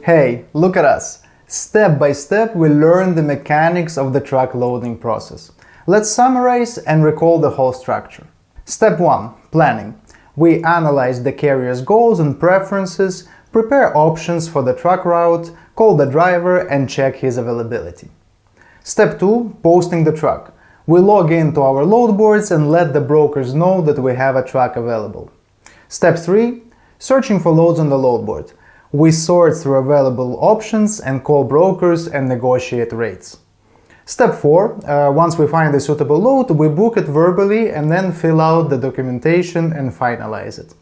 Hey, look at us! Step by step we learn the mechanics of the truck loading process. Let's summarize and recall the whole structure. Step 1. Planning. We analyze the carrier's goals and preferences, prepare options for the truck route, call the driver and check his availability. Step 2. Posting the truck. We log into our load boards and let the brokers know that we have a truck available. Step 3. Searching for loads on the load board. We sort through available options and call brokers and negotiate rates. Step 4. Once we find a suitable load, we book it verbally and then fill out the documentation and finalize it.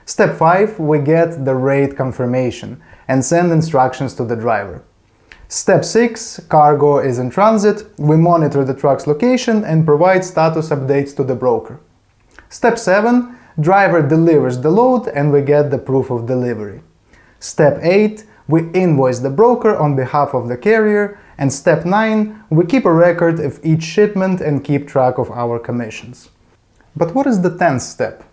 Step 5. We get the rate confirmation and send instructions to the driver. Step 6. Cargo is in transit. We monitor the truck's location and provide status updates to the broker. Step 7. Driver delivers the load and we get the proof of delivery. Step 8. We invoice the broker on behalf of the carrier. And Step 9. We keep a record of each shipment and keep track of our commissions. But what is the 10th step?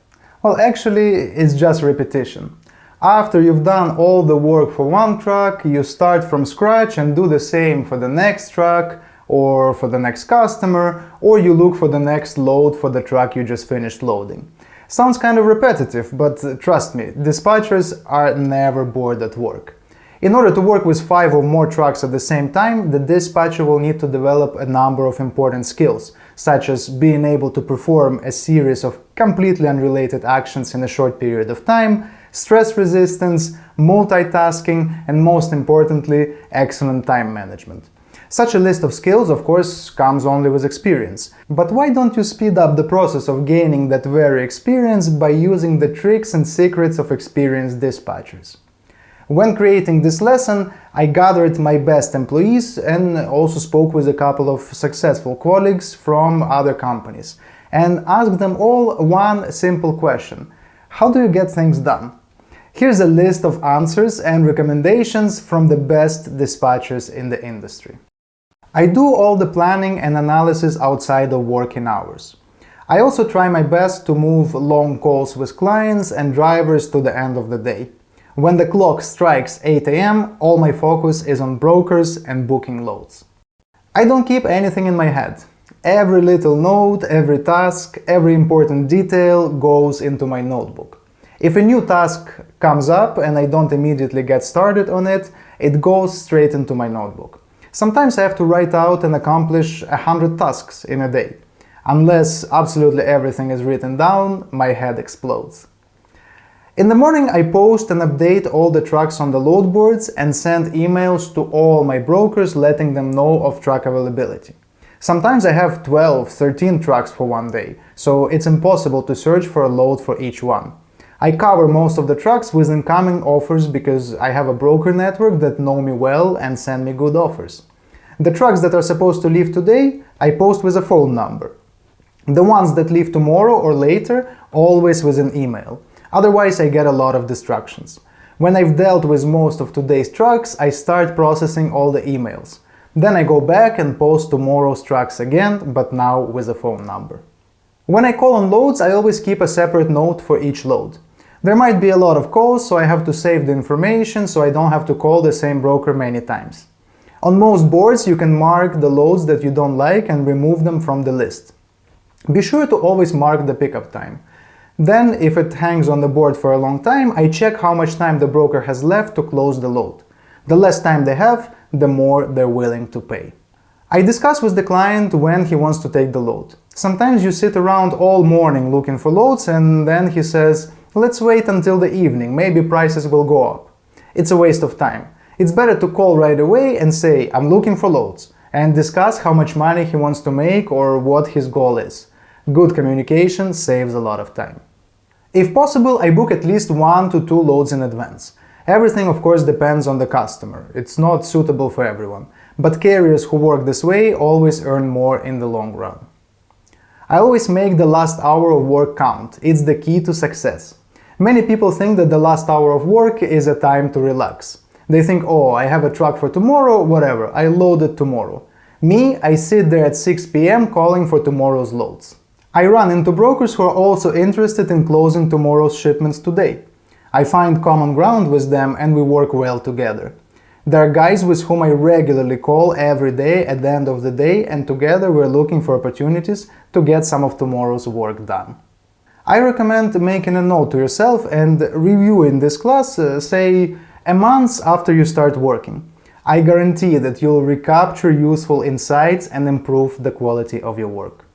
Well, actually, it's just repetition. After you've done all the work for one truck, you start from scratch and do the same for the next truck or for the next customer, or you look for the next load for the truck you just finished loading. Sounds kind of repetitive, but trust me, dispatchers are never bored at work. In order to work with 5 or more trucks at the same time, the dispatcher will need to develop a number of important skills, such as being able to perform a series of completely unrelated actions in a short period of time, stress resistance, multitasking, and most importantly, excellent time management. Such a list of skills, of course, comes only with experience. But why don't you speed up the process of gaining that very experience by using the tricks and secrets of experienced dispatchers? When creating this lesson, I gathered my best employees and also spoke with a couple of successful colleagues from other companies and asked them all one simple question: how do you get things done? Here's a list of answers and recommendations from the best dispatchers in the industry. I do all the planning and analysis outside of working hours. I also try my best to move long calls with clients and drivers to the end of the day. When the clock strikes 8 a.m., all my focus is on brokers and booking loads. I don't keep anything in my head. Every little note, every task, every important detail goes into my notebook. If a new task comes up and I don't immediately get started on it, it goes straight into my notebook. Sometimes I have to write out and accomplish 100 tasks in a day. Unless absolutely everything is written down, my head explodes. In the morning I post and update all the trucks on the load boards and send emails to all my brokers letting them know of truck availability. Sometimes I have 12, 13 trucks for one day, so it's impossible to search for a load for each one. I cover most of the trucks with incoming offers because I have a broker network that know me well and send me good offers. The trucks that are supposed to leave today, I post with a phone number. The ones that leave tomorrow or later, always with an email. Otherwise, I get a lot of distractions. When I've dealt with most of today's trucks, I start processing all the emails. Then I go back and post tomorrow's trucks again, but now with a phone number. When I call on loads, I always keep a separate note for each load. There might be a lot of calls, so I have to save the information so I don't have to call the same broker many times. On most boards, you can mark the loads that you don't like and remove them from the list. Be sure to always mark the pickup time. Then, if it hangs on the board for a long time, I check how much time the broker has left to close the load. The less time they have, the more they're willing to pay. I discuss with the client when he wants to take the load. Sometimes you sit around all morning looking for loads and then he says, "Let's wait until the evening, maybe prices will go up." It's a waste of time. It's better to call right away and say, "I'm looking for loads," and discuss how much money he wants to make or what his goal is. Good communication saves a lot of time. If possible, I book at least 1 to 2 loads in advance. Everything of course depends on the customer. It's not suitable for everyone, but carriers who work this way always earn more in the long run. I always make the last hour of work count. It's the key to success. Many people think that the last hour of work is a time to relax. They think, oh, I have a truck for tomorrow, whatever, I load it tomorrow. Me, I sit there at 6 p.m. calling for tomorrow's loads. I run into brokers who are also interested in closing tomorrow's shipments today. I find common ground with them and we work well together. There are guys with whom I regularly call every day at the end of the day, and together we're looking for opportunities to get some of tomorrow's work done. I recommend making a note to yourself and reviewing this class, say, a month after you start working. I guarantee that you'll recapture useful insights and improve the quality of your work.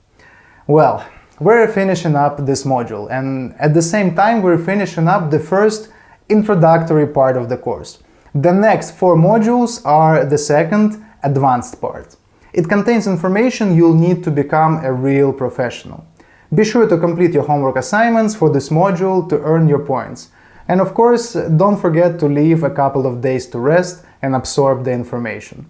Well, we're finishing up this module, and at the same time we're finishing up the first introductory part of the course. The next 4 modules are the second, advanced part. It contains information you'll need to become a real professional. Be sure to complete your homework assignments for this module to earn your points. And of course, don't forget to leave a couple of days to rest and absorb the information.